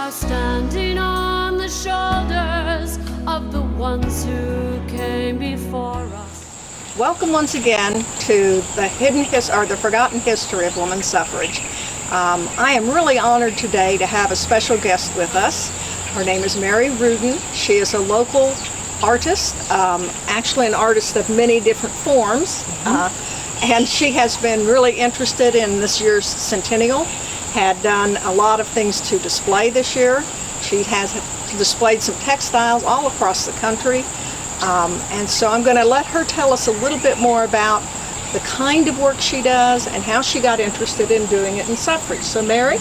are standing on the shoulders of the ones who came before us. Welcome once again to the forgotten history of women's suffrage. I am really honored today to have a special guest with us. Her name is Mary Ruden. She is a local artist, actually an artist of many different forms, and she has been really interested in this year's centennial, had done a lot of things to display this year. She has displayed some textiles all across the country, and so I'm going to let her tell us a little bit more about the kind of work she does and how she got interested in doing it in suffrage. So Mary,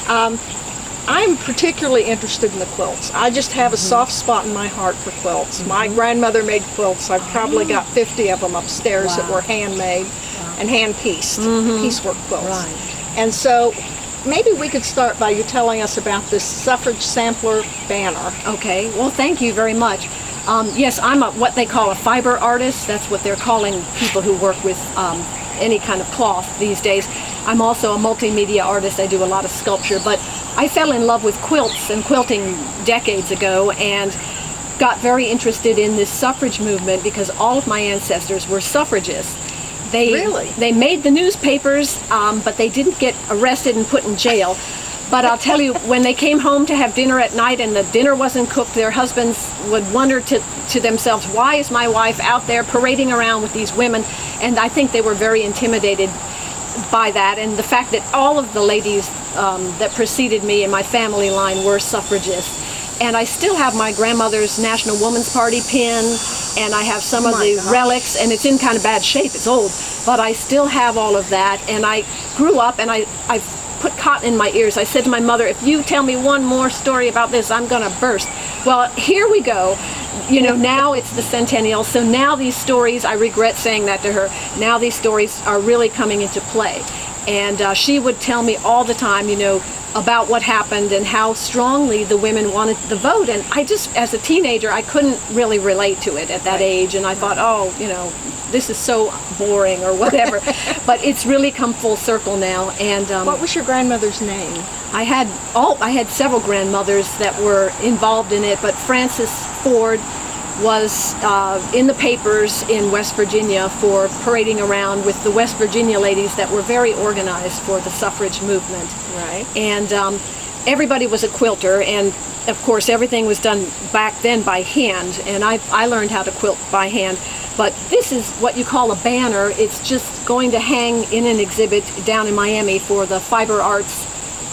I'm particularly interested in the quilts. I just have a soft spot in my heart for quilts. My grandmother made quilts. I've probably got 50 of them upstairs that were handmade and hand-pieced, piecework quilts. Right. And so maybe we could start by you telling us about this suffrage sampler banner. Okay, well thank you very much. Yes, I'm what they call a fiber artist. That's what they're calling people who work with any kind of cloth these days. I'm also a multimedia artist. I do a lot of sculpture, but I fell in love with quilts and quilting decades ago and got very interested in this suffrage movement because all of my ancestors were suffragists. They made the newspapers, but they didn't get arrested and put in jail. But I'll tell you, when they came home to have dinner at night and the dinner wasn't cooked, their husbands would wonder to themselves, why is my wife out there parading around with these women? And I think they were very intimidated by that, and the fact that all of the ladies that preceded me in my family line were suffragists. And I still have my grandmother's National Woman's Party pin, and I have some of the relics, and it's in kind of bad shape, it's old, but I still have all of that. And I grew up and I put cotton in my ears. I said to my mother, if you tell me one more story about this, I'm gonna burst. Well, here we go. You know, now it's the centennial, so now these stories, I regret saying that to her, now these stories are really coming into play. And she would tell me all the time, you know, about what happened and how strongly the women wanted the vote. And I just, as a teenager, I couldn't really relate to it at that age. And I thought, oh, you know, this is so boring or whatever. But it's really come full circle now. And what was your grandmother's name? I had several grandmothers that were involved in it, but Frances Ford was in the papers in West Virginia for parading around with the West Virginia ladies that were very organized for the suffrage movement. Right. And everybody was a quilter, and of course everything was done back then by hand, and I learned how to quilt by hand. But this is what you call a banner. It's just going to hang in an exhibit down in Miami for the Fiber Arts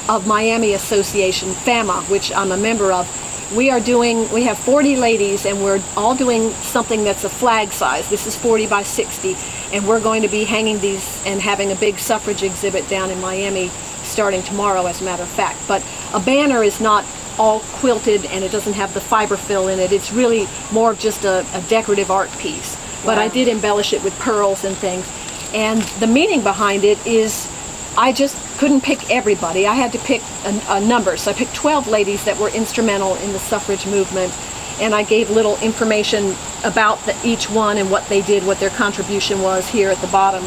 of Miami Association, FAMA, which I'm a member of. We have 40 ladies, and we're all doing something that's a flag size. This is 40 by 60, and we're going to be hanging these and having a big suffrage exhibit down in Miami starting tomorrow, as a matter of fact. But a banner is not all quilted, and it doesn't have the fiber fill in it. It's really more of just a decorative art piece. But I did embellish it with pearls and things. And the meaning behind it is I just couldn't pick everybody. I had to pick a number. So I picked 12 ladies that were instrumental in the suffrage movement, and I gave little information about each one and what they did, what their contribution was here at the bottom.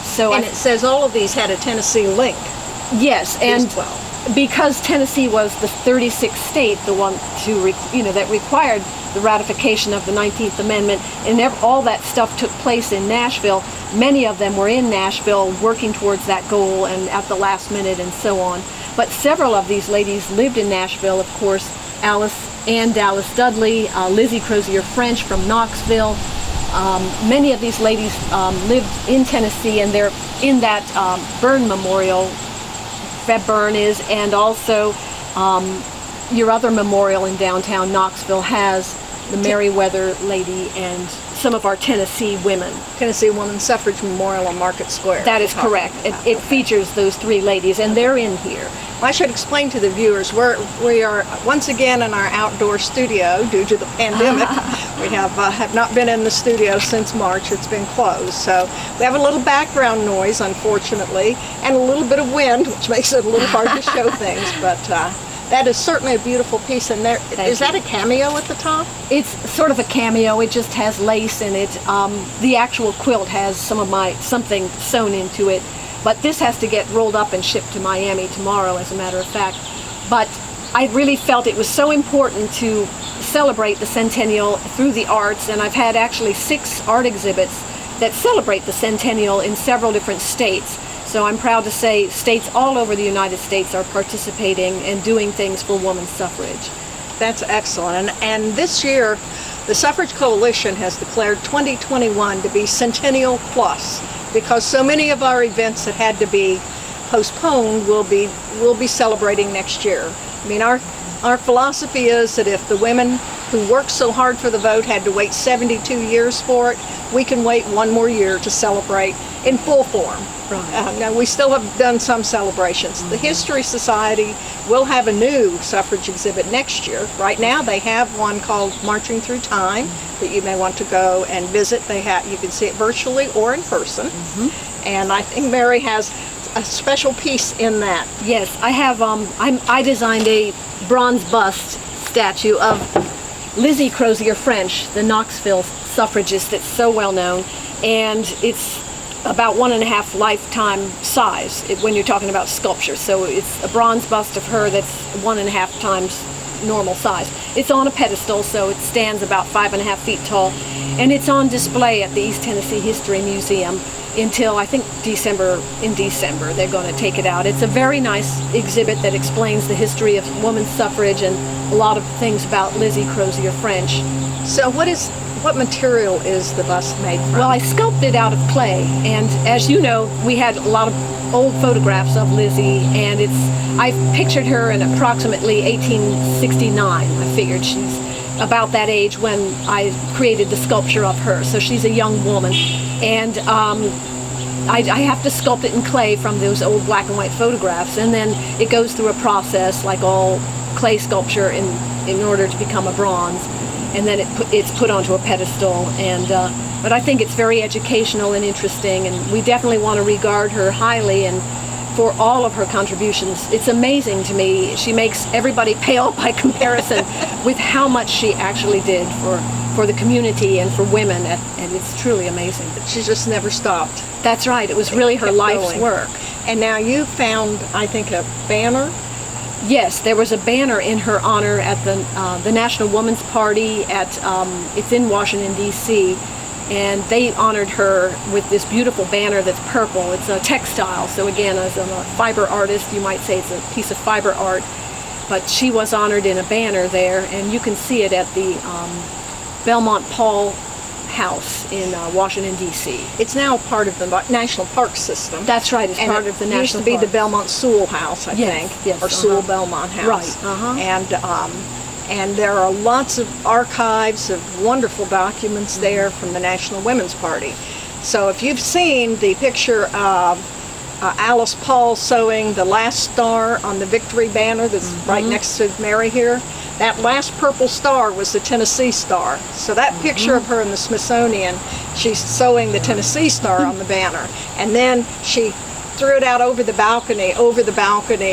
So and it says all of these had a Tennessee link. Yes, and because Tennessee was the 36th state, the one that required the ratification of the 19th Amendment, and all that stuff took place in Nashville. Many of them were in Nashville working towards that goal and at the last minute and so on. But several of these ladies lived in Nashville, of course. Ann Dallas Dudley, Lizzie Crozier French from Knoxville. Many of these ladies lived in Tennessee, and they're in that Byrne Memorial, Feb Byrne is, and also your other memorial in downtown Knoxville has the Meriwether lady and some of our Tennessee women. Tennessee Women's Suffrage Memorial on Market Square. That is correct. It features those three ladies, and they're in here. Well, I should explain to the viewers, we are once again in our outdoor studio due to the pandemic. We have not been in the studio since March. It's been closed. So we have a little background noise, unfortunately, and a little bit of wind, which makes it a little hard to show things. But that is certainly a beautiful piece. And is that a cameo at the top? It's sort of a cameo. It just has lace in it. The actual quilt has something sewn into it. But this has to get rolled up and shipped to Miami tomorrow, as a matter of fact. But I really felt it was so important to celebrate the centennial through the arts, and I've had actually 6 art exhibits that celebrate the centennial in several different states. So I'm proud to say states all over the United States are participating and doing things for women's suffrage. That's excellent. And this year, the Suffrage Coalition has declared 2021 to be Centennial Plus, because so many of our events that had to be postponed will be celebrating next year. I mean, our philosophy is that if the women who worked so hard for the vote had to wait 72 years for it, we can wait one more year to celebrate in full form. Right. Now, we still have done some celebrations. The History Society will have a new suffrage exhibit next year. Right now they have one called Marching Through Time that you may want to go and visit. You can see it virtually or in person. And I think Mary has a special piece in that. Yes, I have. I designed a bronze bust statue of Lizzie Crozier French, the Knoxville suffragist that's so well known, and it's about 1.5 lifetime size when you're talking about sculpture. So it's a bronze bust of her that's 1.5 times normal size. It's on a pedestal, so it stands about 5.5 feet tall, and it's on display at the East Tennessee History Museum until I think December. In December they're going to take it out. It's a very nice exhibit that explains the history of women's suffrage and a lot of things about Lizzie Crozier French. So what material is the bust made from? Well, I sculpted out of clay, and as you know, we had a lot of old photographs of Lizzie, and I've pictured her in approximately 1869. I figured she's about that age when I created the sculpture of her. So she's a young woman, and I have to sculpt it in clay from those old black and white photographs, and then it goes through a process like all clay sculpture in order to become a bronze, and then it's put onto a pedestal. And but I think it's very educational and interesting, and we definitely want to regard her highly and for all of her contributions. It's amazing to me. She makes everybody pale by comparison with how much she actually did for the community and for women, and it's truly amazing. She just never stopped. That's right. It was really her life's work. And now you found, I think, a banner. Yes, there was a banner in her honor at the National Women's Party it's in Washington, D.C., and they honored her with this beautiful banner that's purple. It's a textile, so again, as a fiber artist, you might say it's a piece of fiber art, but she was honored in a banner there, and you can see it at the Belmont Paul House in Washington, D.C. It's now part of the National Park System. That's right, it's part of the National Park. It used to be the Belmont Sewell House, I think, yes, or Sewell Belmont House. Right. And there are lots of archives of wonderful documents there from the National Women's Party. So if you've seen the picture of Alice Paul sewing the last star on the victory banner that's right next to Mary here, that last purple star was the Tennessee star. So that picture of her in the Smithsonian, she's sewing the Tennessee star on the banner. And then she threw it out over the balcony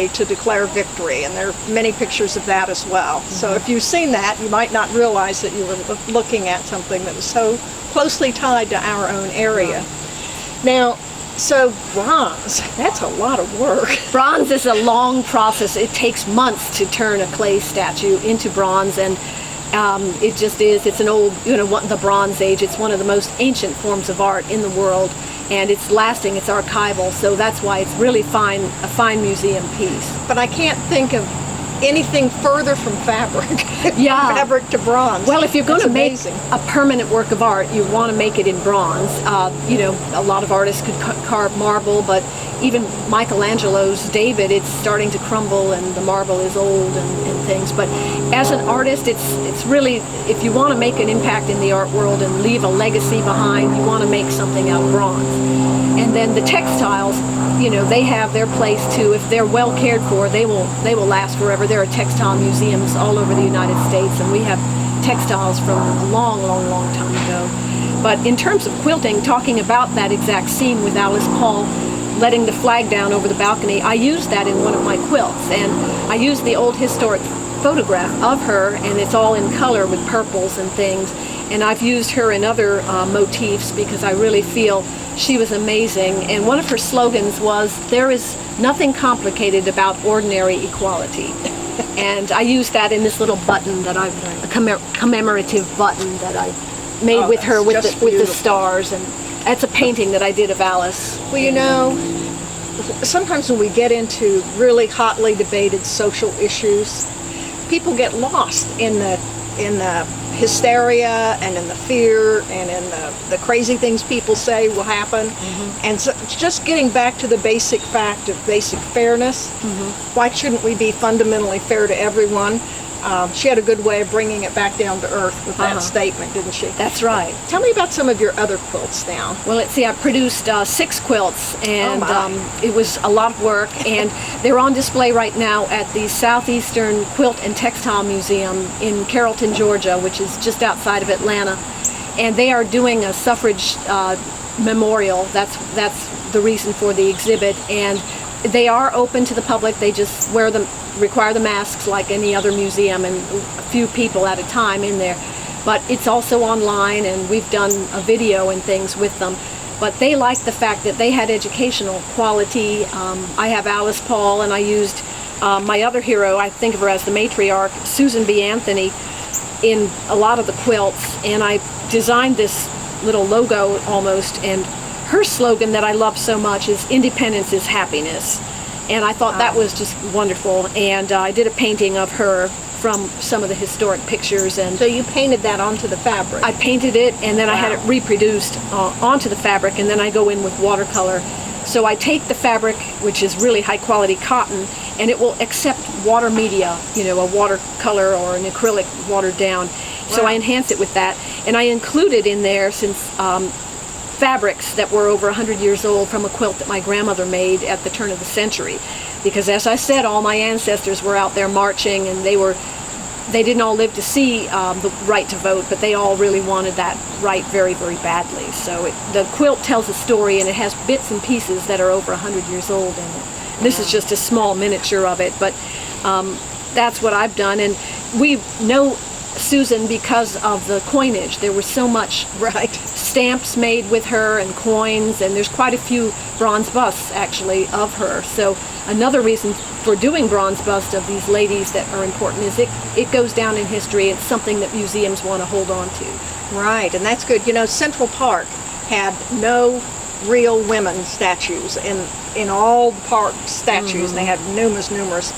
to declare victory. And there are many pictures of that as well. So if you've seen that, you might not realize that you were looking at something that was so closely tied to our own area. Now, so bronze, that's a lot of work. Bronze is a long process. It takes months to turn a clay statue into bronze, and it just is. It's an old, the Bronze Age. It's one of the most ancient forms of art in the world, and it's lasting, it's archival, so that's why it's really a fine museum piece. But I can't think of anything further from fabric. Yeah. From fabric to bronze. Well, if you're going to make amazing. a permanent work of art, you want to make it in bronze. A lot of artists could carve marble, but even Michelangelo's David, it's starting to crumble and the marble is old and things. But as an artist, it's really, if you want to make an impact in the art world and leave a legacy behind, you want to make something out of bronze. And then the textiles, they have their place too. If they're well cared for, they will last forever. There are textile museums all over the United States, and we have textiles from a long, long, long time ago. But in terms of quilting, talking about that exact scene with Alice Paul letting the flag down over the balcony, I used that in one of my quilts, and I used the old historic photograph of her, and it's all in color with purples and things, and I've used her in other motifs because I really feel she was amazing. And one of her slogans was, "There is nothing complicated about ordinary equality." And I used that in this little button that a commemorative button that I made with her with just the beautiful. stars, and that's a painting that I did of Alice. Well, you know, sometimes when we get into really hotly debated social issues, people get lost in the hysteria and in the fear and in the crazy things people say will happen. And so just getting back to the basic fact of basic fairness. Why shouldn't we be fundamentally fair to everyone? She had a good way of bringing it back down to earth with that statement, didn't she? That's right. Tell me about some of your other quilts now. Well, let's see, I produced 6 quilts, and Oh, it was a lot of work, and they're on display right now at the Southeastern Quilt and Textile Museum in Carrollton, Georgia, which is just outside of Atlanta. And they are doing a suffrage memorial. That's the reason for the exhibit, and they are open to the public. They just require the masks like any other museum, and a few people at a time in there. But it's also online, and we've done a video and things with them. But they like the fact that they had educational quality. I have Alice Paul, and I used my other hero, I think of her as the matriarch, Susan B. Anthony, in a lot of the quilts. And I designed this little logo almost, and her slogan that I love so much is "Independence is happiness." And I thought that was just wonderful. And I did a painting of her from some of the historic pictures. And So you painted that onto the fabric. I painted it, and then I had it reproduced onto the fabric, and then I go in with watercolor. So I take the fabric, which is really high quality cotton, and it will accept water media, you know, a watercolor or an acrylic watered down. So I enhance it with that. And I included in there, since fabrics that were over 100 years old, from a quilt that my grandmother made at the turn of the century. Because as I said, all my ancestors were out there marching, and they didn't all live to see the right to vote, but they all really wanted that right very, very badly. So the quilt tells a story, and it has bits and pieces that are over 100 years old in it. This is just a small miniature of it, but that's what I've done. And we know Susan because of the coinage. There was so much stamps made with her and coins, and there's quite a few bronze busts actually of her. So another reason for doing bronze busts of these ladies that are important is it goes down in history. It's something that museums want to hold on to. Right, and that's good. You know, Central Park had no real women statues in all the park statues, and they had numerous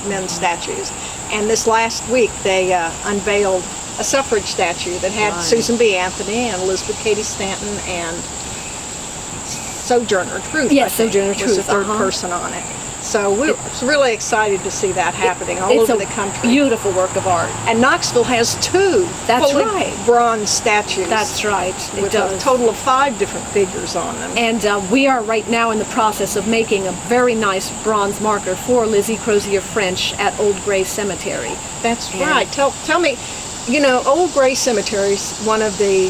men statues. And this last week they unveiled a suffrage statue that had Susan B. Anthony and Elizabeth Cady Stanton and Sojourner Truth. Yes, Sojourner Truth was the third person on it. So we're really excited to see that happening all over the country. It's a beautiful work of art. And Knoxville has 2 That's fully right. bronze statues. That's right. It With does. a total of 5 different figures on them. And we are right now in the process of making a very nice bronze marker for Lizzie Crozier French at Old Gray Cemetery. That's right. Tell me, you know, Old Gray Cemetery is one of the,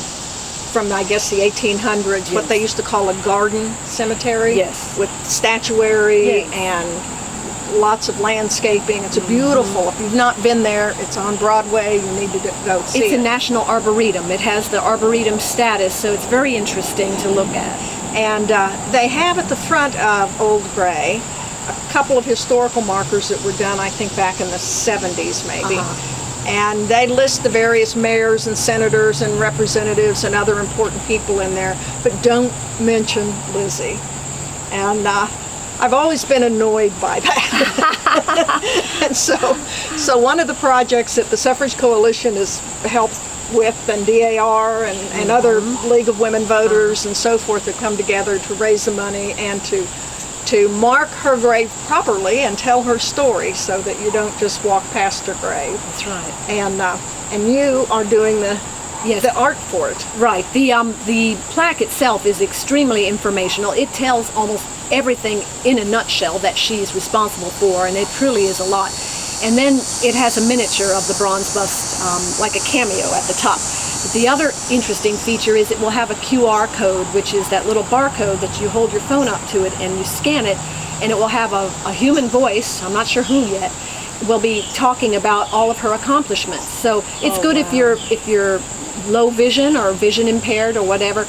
from I guess the 1800s, what they used to call a garden cemetery. Yes. With statuary Yes. and lots of landscaping. It's a beautiful, if you've not been there, it's on Broadway, you need to go see It's it. a national arboretum. It has the arboretum status, so it's very interesting to look at. And they have at the front of Old Gray a couple of historical markers that were done, I think, back in the 70s maybe. And they list the various mayors and senators and representatives and other important people in there, but don't mention Lizzie. And I've always been annoyed by that. And so one of the projects that the Suffrage Coalition has helped with, and DAR and other League of Women Voters and so forth, have come together to raise the money and to mark her grave properly and tell her story, so that you don't just walk past her grave. That's right. And you are doing the art for it. Right. The plaque itself is extremely informational. It tells almost everything in a nutshell that she's responsible for, and it truly is a lot. And then it has a miniature of the bronze bust, like a cameo at the top. But the other interesting feature is it will have a QR code, which is that little barcode that you hold your phone up to it and you scan it, and it will have a human voice, I'm not sure who yet, will be talking about all of her accomplishments. So it's good if you're low vision or vision impaired or whatever.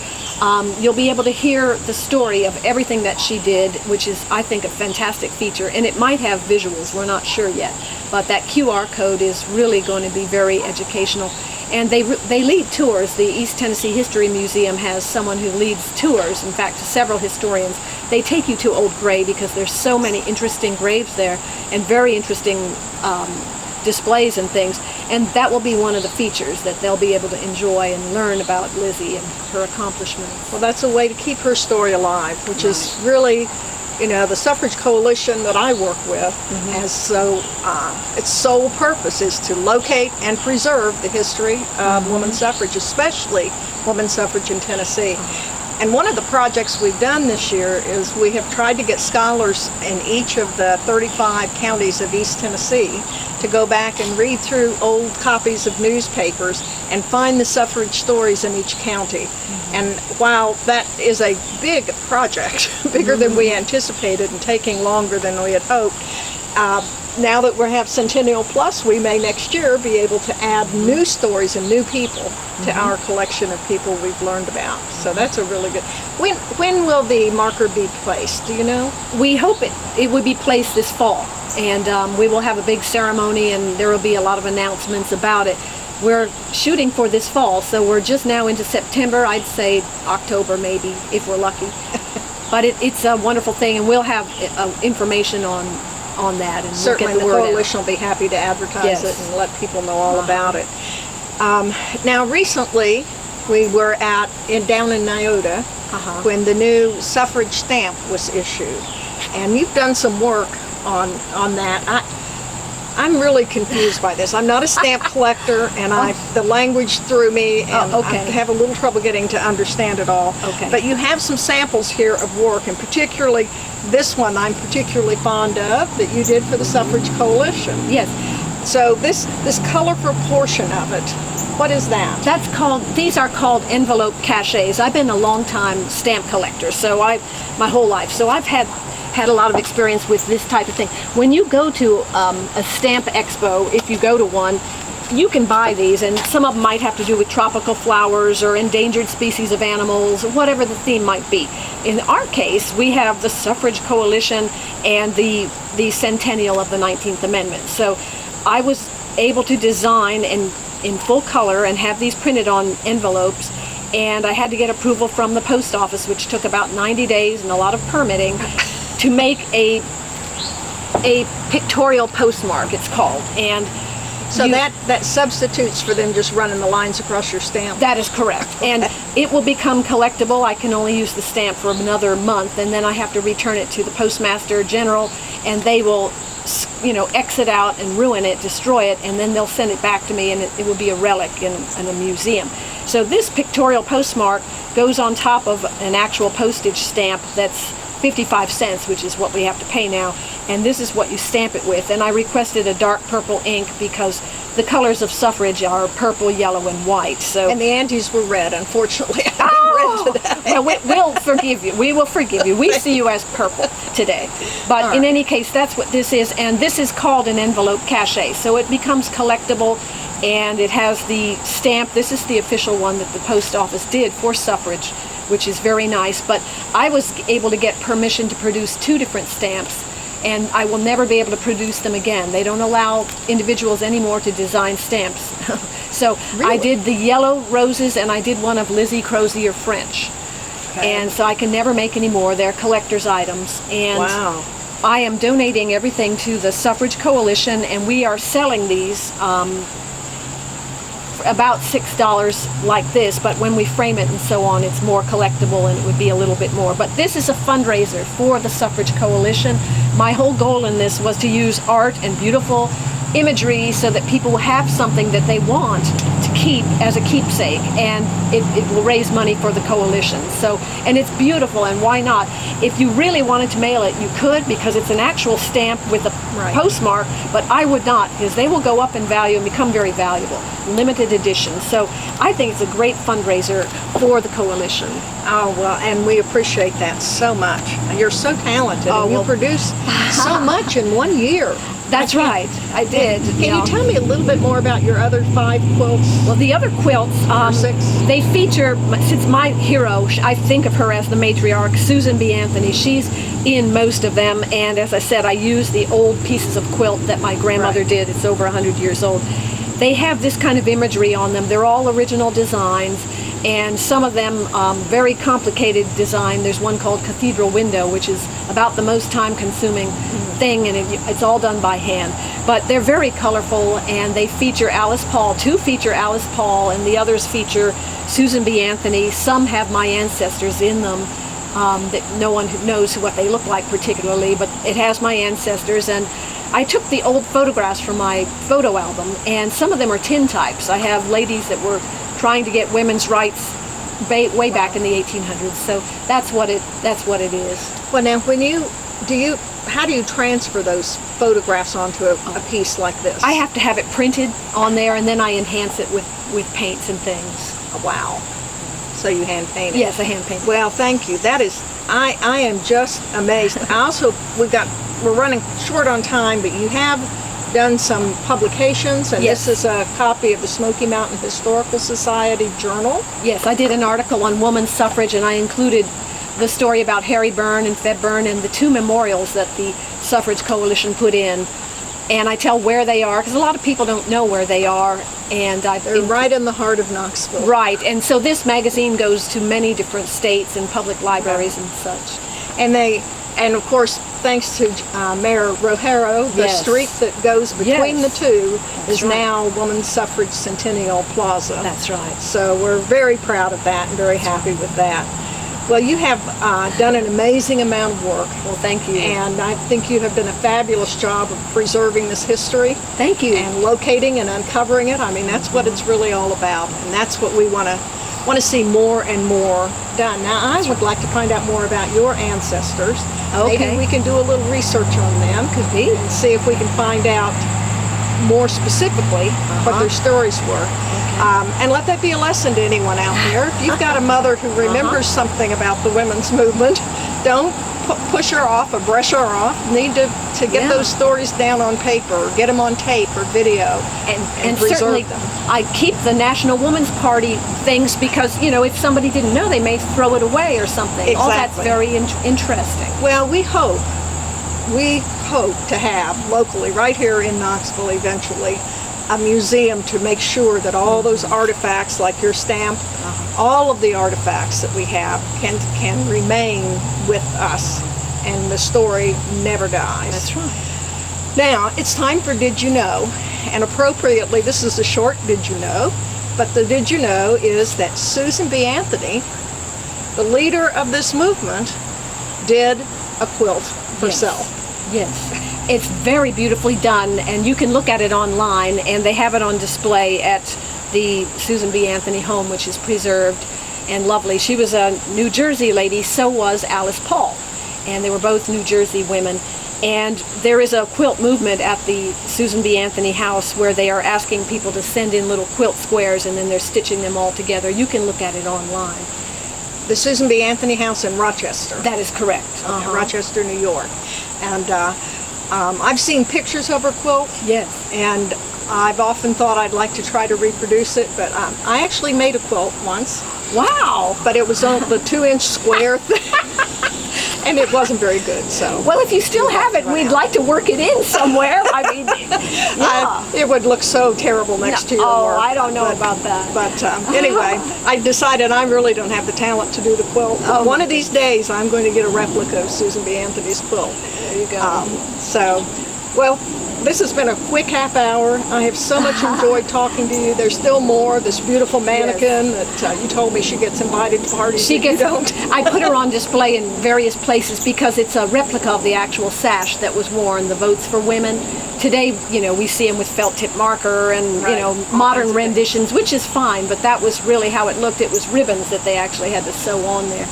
You'll be able to hear the story of everything that she did, which is, I think, a fantastic feature. And it might have visuals, we're not sure yet. But that QR code is really going to be very educational. And they lead tours. The East Tennessee History Museum has someone who leads tours, in fact, several historians. They take you to Old Gray because there's so many interesting graves there and very interesting displays and things, and that will be one of the features that they'll be able to enjoy and learn about Lizzie and her accomplishments. Well, that's a way to keep her story alive, which is really, you know, the Suffrage Coalition that I work with has its sole purpose is to locate and preserve the history of women's suffrage, especially women's suffrage in Tennessee. And one of the projects we've done this year is we have tried to get scholars in each of the 35 counties of East Tennessee to go back and read through old copies of newspapers and find the suffrage stories in each county. And while that is a big project, bigger than we anticipated and taking longer than we had hoped, now that we have Centennial Plus, we may next year be able to add new stories and new people to our collection of people we've learned about. So that's a really good. When will the marker be placed? Do you know? We hope it would be placed this fall, and we will have a big ceremony, and there will be a lot of announcements about it. We're shooting for this fall, so we're just now into September. I'd say October maybe, if we're lucky. But it's a wonderful thing, and we'll have information on that, and Certainly we'll get the word coalition will be happy to advertise it and let people know all about it. Now recently we were down in Nyota when the new suffrage stamp was issued, and you've done some work on that. I'm really confused by this. I'm not a stamp collector, and the language threw me, and I have a little trouble getting to understand it all. But you have some samples here of work, and particularly this one I'm particularly fond of that you did for the Suffrage Coalition. Yes. So this colorful portion of it, what is that? These are called envelope cachets. I've been a long time stamp collector, my whole life. So I've had a lot of experience with this type of thing. When you go to a stamp expo, if you go to one, you can buy these, and some of them might have to do with tropical flowers or endangered species of animals, whatever the theme might be. In our case, we have the Suffrage Coalition and the centennial of the 19th Amendment. So I was able to design in full color and have these printed on envelopes, and I had to get approval from the post office, which took about 90 days and a lot of permitting to make a pictorial postmark, it's called. And so that substitutes for them just running the lines across your stamp? That is correct. And it will become collectible. I can only use the stamp for another month, and then I have to return it to the Postmaster General, and they will, exit out and ruin it, destroy it, and then they'll send it back to me, and it will be a relic in a museum. So this pictorial postmark goes on top of an actual postage stamp that's 55 cents, which is what we have to pay now, and this is what you stamp it with. And I requested a dark purple ink because the colors of suffrage are purple, yellow, and white. So and the antes were red, unfortunately. Well, we'll forgive you. We will forgive you. We see you as purple today. But in any case, that's what this is, and this is called an envelope cachet. So it becomes collectible, and it has the stamp. This is the official one that the post office did for suffrage, which is very nice. But I was able to get permission to produce 2 different stamps, and I will never be able to produce them again. They don't allow individuals anymore to design stamps. So really? I did the yellow roses, and I did one of Lizzie Crozier French. And so I can never make any more. They're collector's items. And wow. I am donating everything to the Suffrage Coalition, and we are selling these about $6 like this, but when we frame it and so on, it's more collectible, and it would be a little bit more. But this is a fundraiser for the Suffrage Coalition. My whole goal in this was to use art and beautiful imagery so that people will have something that they want to keep as a keepsake, and it will raise money for the coalition. So, and it's beautiful, and why not? If you really wanted to mail it, you could, because it's an actual stamp with a postmark, but I would not, because they will go up in value and become very valuable. Limited edition. So I think it's a great fundraiser for the coalition. Oh, well, and we appreciate that so much. You're so talented, and you produce so much in one year. That's right. I did. Can you tell me a little bit more about your other 5 quilts? Well, the other quilts, 6? they feature, since my hero, I think of her as the matriarch, Susan B. Anthony. She's in most of them, and as I said, I use the old pieces of quilt that my grandmother did. It's over 100 years old. They have this kind of imagery on them. They're all original designs, and some of them very complicated design. There's one called Cathedral Window, which is about the most time-consuming thing, and it's all done by hand. But they're very colorful, and they feature Alice Paul. 2 feature Alice Paul, and the others feature Susan B. Anthony. Some have my ancestors in them. That no one knows what they look like particularly, but it has my ancestors. And I took the old photographs from my photo album, and some of them are tintypes. I have ladies that were trying to get women's rights way back in the 1800s. So that's what it is. Well, now, how do you transfer those photographs onto a piece like this? I have to have it printed on there, and then I enhance it with paints and things. Oh, wow. So you hand paint it? Yes, I hand paint it. Well, thank you. That is, I am just amazed. I also, we're running short on time, but you have done some publications, and Yes. this is a copy of the Smoky Mountain Historical Society Journal. Yes, I did an article on women's suffrage, and I included the story about Harry Byrne and Fed Byrne and the 2 memorials that the Suffrage Coalition put in. And I tell where they are, because a lot of people don't know where they are. And They're right in the heart of Knoxville. Right, and so this magazine goes to many different states and public libraries and such. And of course, thanks to Mayor Rojero, the Yes. street that goes between Yes. the two is right. now Women's Suffrage Centennial Plaza. That's right. So we're very proud of that and very happy with that. Well, you have done an amazing amount of work. Well, thank you. And I think you have done a fabulous job of preserving this history. Thank you. And locating and uncovering it. I mean, that's what it's really all about. And that's what we want to see more and more done. Now, I would like to find out more about your ancestors. Okay. Maybe we can do a little research on them. Could be. And see if we can find out more specifically what their stories were. And let that be a lesson to anyone out there. If you've got a mother who remembers something about the women's movement, don't push her off or brush her off. Need to get those stories down on paper, or get them on tape or video, And preserve certainly, them. I keep the National Women's Party things because, if somebody didn't know, they may throw it away or something. All that's Exactly. very interesting. Well, we hope to have locally, right here in Knoxville eventually, a museum to make sure that all those artifacts, like your stamp, all of the artifacts that we have can remain with us, and the story never dies. That's right. Now, it's time for Did You Know? And appropriately, this is a short Did You Know, but the Did You Know is that Susan B. Anthony, the leader of this movement, did a quilt herself. Yes. It's very beautifully done, and you can look at it online, and they have it on display at the Susan B. Anthony home, which is preserved and lovely. She was a New Jersey lady, so was Alice Paul, and they were both New Jersey women. And there is a quilt movement at the Susan B. Anthony house where they are asking people to send in little quilt squares, and then they're stitching them all together. You can look at it online. The Susan B. Anthony house in Rochester. That is correct. Rochester, New York. And I've seen pictures of her quilt, Yes. and I've often thought I'd like to try to reproduce it, but I actually made a quilt once, Wow. but it was on the 2-inch square thing, and it wasn't very good, so. Well, if you still have it, we'd like to work it in somewhere. I mean, yeah. It would look so terrible next to your work. I don't know about that. But anyway, I decided I really don't have the talent to do the quilt. One of these days, I'm going to get a replica of Susan B. Anthony's quilt. There you go. Well, this has been a quick half hour. I have so much enjoyed talking to you. There's still more. This beautiful mannequin that you told me she gets invited to parties. She that you gets. don't. I put her on display in various places because it's a replica of the actual sash that was worn. The votes for women. Today, we see them with felt tip marker and Right. All modern kinds of renditions, which is fine. But that was really how it looked. It was ribbons that they actually had to sew on there,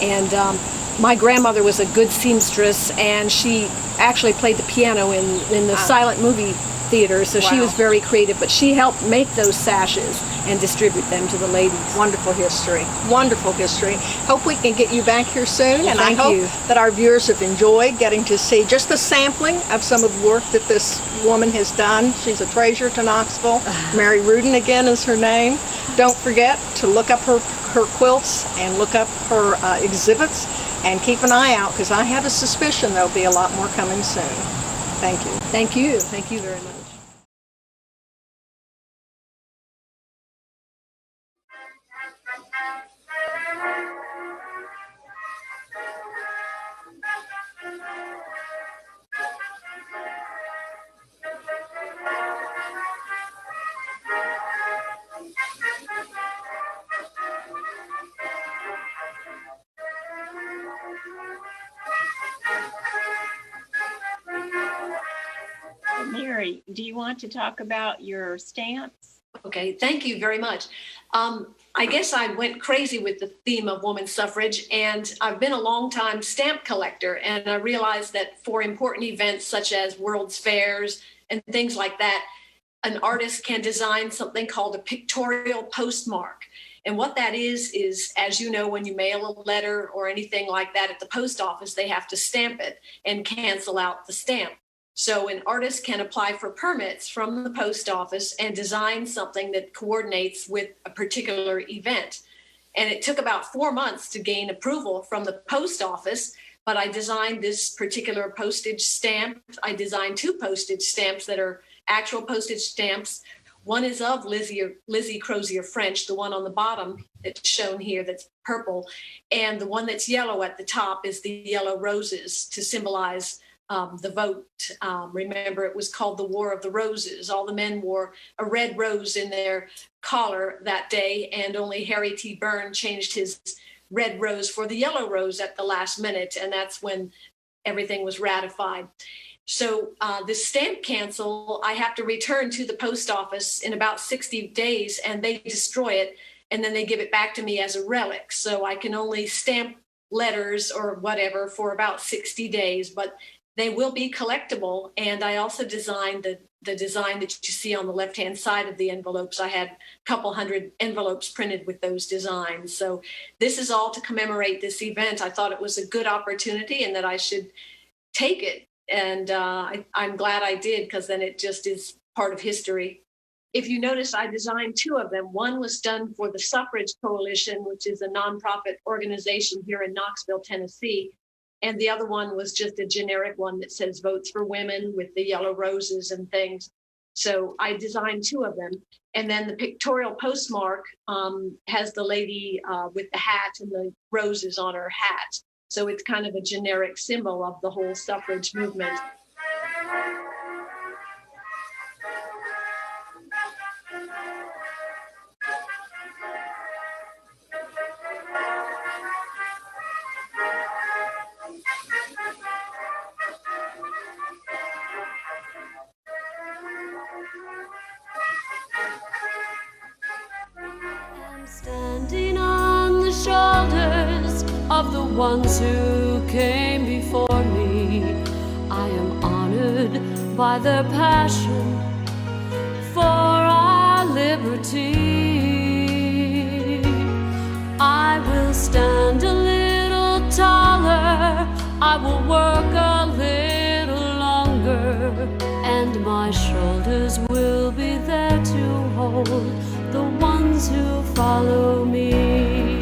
and. My grandmother was a good seamstress, and she actually played the piano in the silent movie theater, so she Wow. was very creative. But she helped make those sashes, and distribute them to the ladies. Wonderful history. Wonderful history. Hope we can get you back here soon. And I Thank hope you. that our viewers have enjoyed getting to see just a sampling of some of the work that this woman has done. She's a treasure to Knoxville. Mary Ruden again is her name. Don't forget to look up her quilts and look up her exhibits and keep an eye out, because I have a suspicion there'll be a lot more coming soon. Thank you. Thank you. Thank you very much. Mary, do you want to talk about your stamps? Okay, thank you very much. I guess I went crazy with the theme of women's suffrage, and I've been a long time stamp collector, and I realized that for important events such as World's Fairs and things like that, an artist can design something called a pictorial postmark. And what that is, as you know, when you mail a letter or anything like that at the post office, they have to stamp it and cancel out the stamp. So an artist can apply for permits from the post office and design something that coordinates with a particular event. And it took about 4 months to gain approval from the post office, but I designed this particular postage stamp. I designed 2 postage stamps that are actual postage stamps. One is of Lizzie Crozier French, the one on the bottom that's shown here that's purple. And the one that's yellow at the top is the yellow roses to symbolize the vote. Remember, it was called the War of the Roses. All the men wore a red rose in their collar that day, and only Harry T. Byrne changed his red rose for the yellow rose at the last minute, and that's when everything was ratified. So this stamp cancel, I have to return to the post office in about 60 days, and they destroy it, and then they give it back to me as a relic. So I can only stamp letters or whatever for about 60 days, but they will be collectible. And I also designed the design that you see on the left-hand side of the envelopes. I had a couple hundred envelopes printed with those designs. So this is all to commemorate this event. I thought it was a good opportunity and that I should take it. And I'm glad I did, because then it just is part of history. If you notice, I designed 2 of them. One was done for the Suffrage Coalition, which is a nonprofit organization here in Knoxville, Tennessee. And the other one was just a generic one that says Votes for Women with the yellow roses and things. So I designed 2 of them. And then the pictorial postmark has the lady with the hat and the roses on her hat. So it's kind of a generic symbol of the whole suffrage movement. Standing on the shoulders of the ones who came before me, I am honored by their passion for our liberty. I will stand a little taller, I will work a little longer, and my shoulders will be there to hold the ones who follow me.